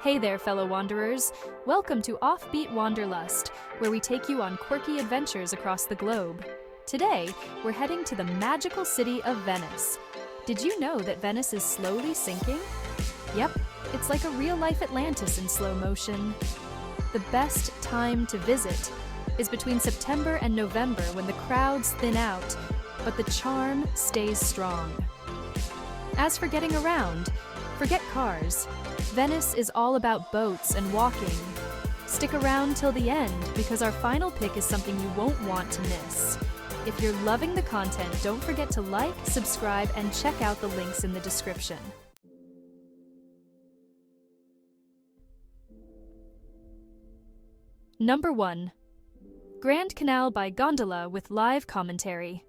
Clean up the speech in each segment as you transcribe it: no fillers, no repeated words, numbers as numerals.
Hey there, fellow wanderers. Welcome to Offbeat Wanderlust, where we take you on quirky adventures across the globe. Today, we're heading to the magical city of Venice. Did you know that Venice is slowly sinking? Yep, it's like a real-life Atlantis in slow motion. The best time to visit is between September and November when the crowds thin out, but the charm stays strong. As for getting around, forget cars. Venice is all about boats and walking. Stick around till the end because our final pick is something you won't want to miss. If you're loving the content, don't forget to like, subscribe, and check out the links in the description. Number 1. Grand Canal by Gondola with live commentary.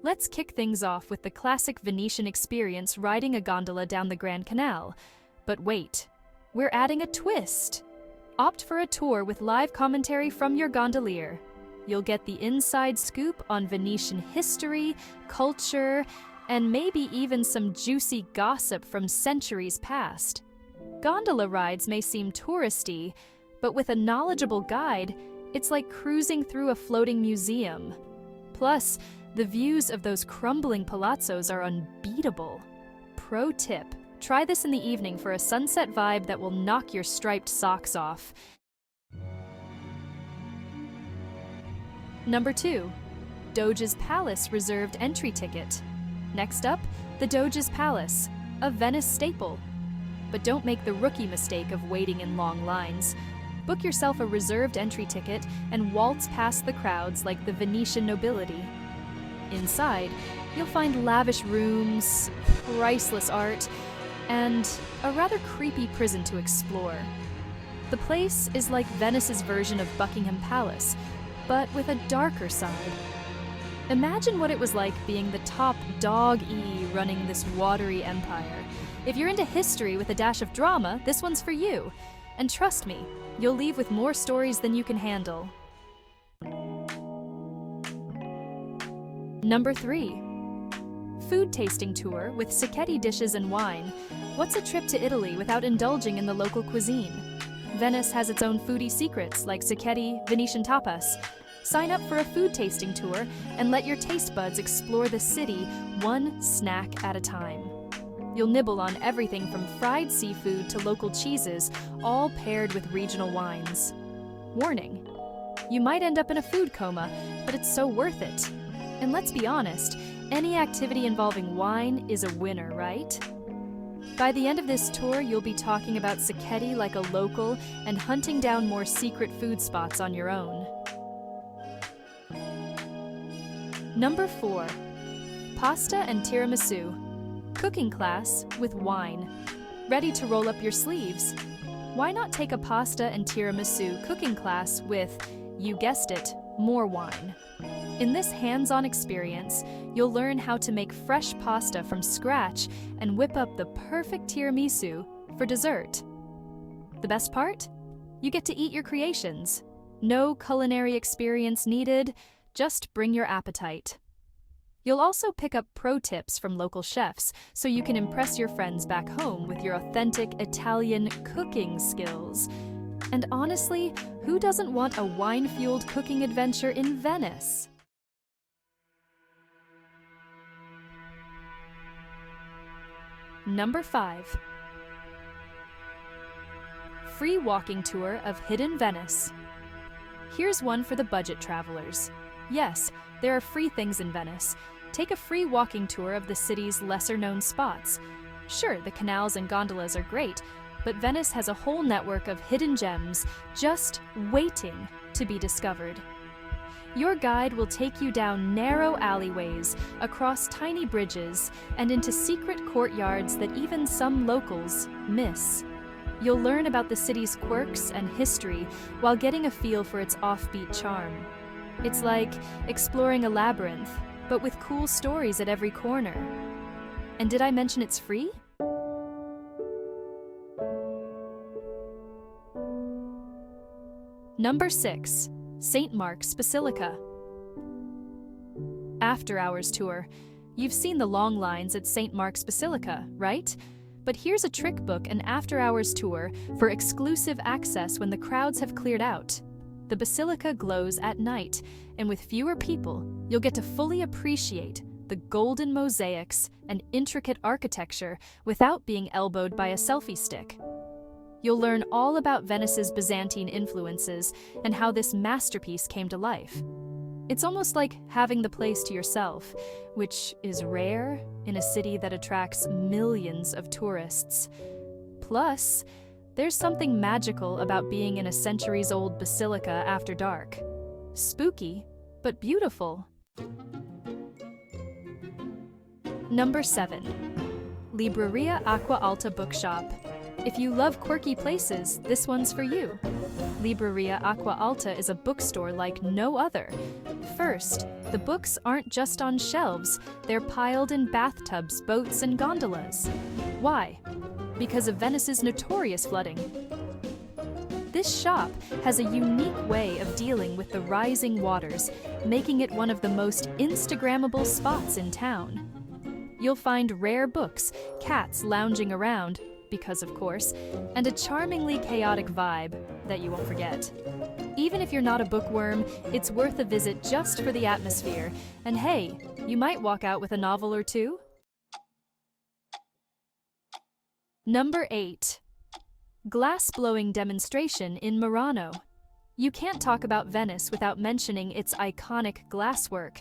Let's kick things off with the classic Venetian experience riding a gondola down the Grand Canal. But wait, we're adding a twist. Opt for a tour with live commentary from your gondolier. You'll get the inside scoop on Venetian history, culture, and maybe even some juicy gossip from centuries past. Gondola rides may seem touristy, but with a knowledgeable guide, it's like cruising through a floating museum. Plus, the views of those crumbling palazzos are unbeatable. Pro tip: try this in the evening for a sunset vibe that will knock your striped socks off. Number 2. Doge's Palace reserved entry ticket. Next up, the Doge's Palace, a Venice staple. But don't make the rookie mistake of waiting in long lines. Book yourself a reserved entry ticket and waltz past the crowds like the Venetian nobility. Inside, you'll find lavish rooms, priceless art, and a rather creepy prison to explore. The place is like Venice's version of Buckingham Palace, but with a darker side. Imagine what it was like being the top dog-e running this watery empire. If you're into history with a dash of drama, this one's for you. And trust me, you'll leave with more stories than you can handle. Number 3. Food tasting tour with Cicchetti dishes and wine. What's a trip to Italy without indulging in the local cuisine? Venice has its own foodie secrets like Cicchetti, Venetian tapas. Sign up for a food tasting tour and let your taste buds explore the city one snack at a time. You'll nibble on everything from fried seafood to local cheeses, all paired with regional wines. Warning: you might end up in a food coma, but it's so worth it. And let's be honest, any activity involving wine is a winner, right? By the end of this tour, you'll be talking about Cicchetti like a local and hunting down more secret food spots on your own. Number 4. Pasta and Tiramisu. Cooking class with wine. Ready to roll up your sleeves? Why not take a pasta and tiramisu cooking class with, you guessed it, more wine? In this hands-on experience, you'll learn how to make fresh pasta from scratch and whip up the perfect tiramisu for dessert. The best part? You get to eat your creations. No culinary experience needed, just bring your appetite. You'll also pick up pro tips from local chefs so you can impress your friends back home with your authentic Italian cooking skills. And honestly, who doesn't want a wine-fueled cooking adventure in Venice? Number 5. Free walking tour of hidden Venice. Here's one for the budget travelers. Yes, there are free things in Venice. Take a free walking tour of the city's lesser-known spots. Sure, the canals and gondolas are great, but Venice has a whole network of hidden gems just waiting to be discovered. Your guide will take you down narrow alleyways, across tiny bridges, and into secret courtyards that even some locals miss. You'll learn about the city's quirks and history while getting a feel for its offbeat charm. It's like exploring a labyrinth, but with cool stories at every corner. And did I mention it's free? Number 6. St. Mark's Basilica. After Hours Tour. You've seen the long lines at St. Mark's Basilica, right? But here's a trick: book an after-hours tour for exclusive access when the crowds have cleared out. The Basilica glows at night, and with fewer people, you'll get to fully appreciate the golden mosaics and intricate architecture without being elbowed by a selfie stick. You'll learn all about Venice's Byzantine influences and how this masterpiece came to life. It's almost like having the place to yourself, which is rare in a city that attracts millions of tourists. Plus, there's something magical about being in a centuries-old basilica after dark. Spooky, but beautiful. Number 7. Libreria Acqua Alta Bookshop. If you love quirky places, this one's for you. Libreria Acqua Alta is a bookstore like no other. First, the books aren't just on shelves, they're piled in bathtubs, boats, and gondolas. Why? Because of Venice's notorious flooding. This shop has a unique way of dealing with the rising waters, making it one of the most Instagrammable spots in town. You'll find rare books, cats lounging around, because of course, and a charmingly chaotic vibe that you won't forget. Even if you're not a bookworm, it's worth a visit just for the atmosphere. And hey, you might walk out with a novel or two. Number 8. Glass-blowing demonstration in Murano. You can't talk about Venice without mentioning its iconic glasswork.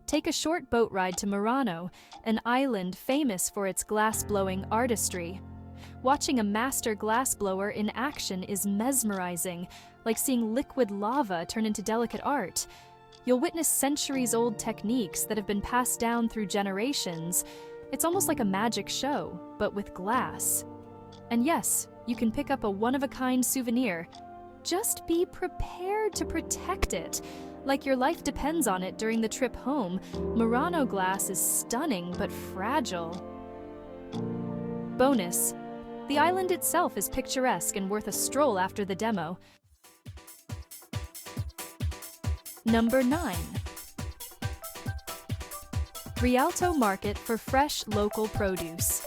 Take a short boat ride to Murano, an island famous for its glass-blowing artistry. Watching a master glassblower in action is mesmerizing, like seeing liquid lava turn into delicate art. You'll witness centuries-old techniques that have been passed down through generations. It's almost like a magic show, but with glass. And yes, you can pick up a one-of-a-kind souvenir. Just be prepared to protect it, like your life depends on it during the trip home. Murano glass is stunning but fragile. Bonus: the island itself is picturesque and worth a stroll after the demo. Number 9. Rialto Market for fresh local produce.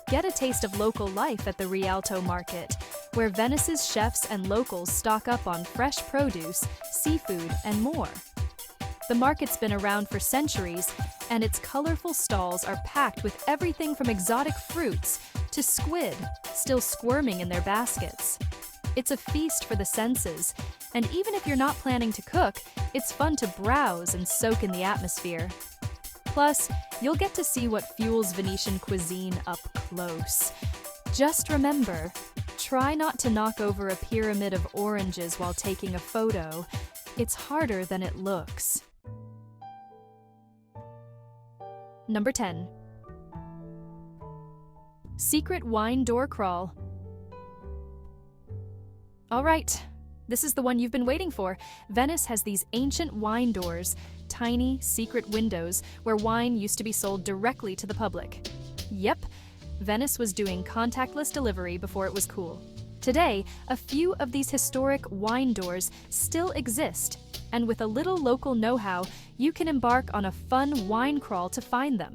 Get a taste of local life at the Rialto Market, where Venice's chefs and locals stock up on fresh produce, seafood, and more. The market's been around for centuries, and its colorful stalls are packed with everything from exotic fruits to squid still squirming in their baskets. It's a feast for the senses, and even if you're not planning to cook, it's fun to browse and soak in the atmosphere. Plus, you'll get to see what fuels Venetian cuisine up close. Just remember, try not to knock over a pyramid of oranges while taking a photo. It's harder than it looks. Number 10. Secret wine door crawl. All right, this is the one you've been waiting for. Venice has these ancient wine doors, tiny, secret windows where wine used to be sold directly to the public. Yep, Venice was doing contactless delivery before it was cool. Today, a few of these historic wine doors still exist, and with a little local know-how, you can embark on a fun wine crawl to find them.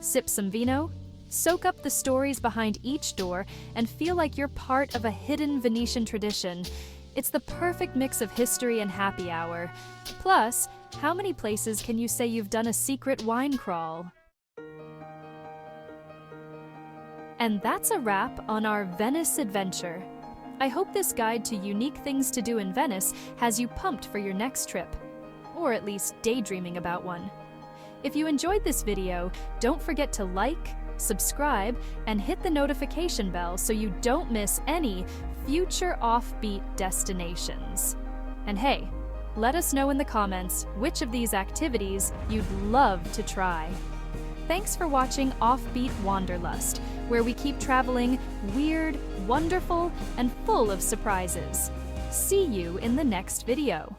Sip some vino, soak up the stories behind each door, and feel like you're part of a hidden Venetian tradition. It's the perfect mix of history and happy hour. Plus, how many places can you say you've done a secret wine crawl? And that's a wrap on our Venice adventure. I hope this guide to unique things to do in Venice has you pumped for your next trip, or at least daydreaming about one. If you enjoyed this video, don't forget to like, subscribe, and hit the notification bell so you don't miss any future offbeat destinations. And hey, let us know in the comments which of these activities you'd love to try. Thanks for watching Offbeat Wanderlust, where we keep traveling weird, wonderful, and full of surprises. See you in the next video.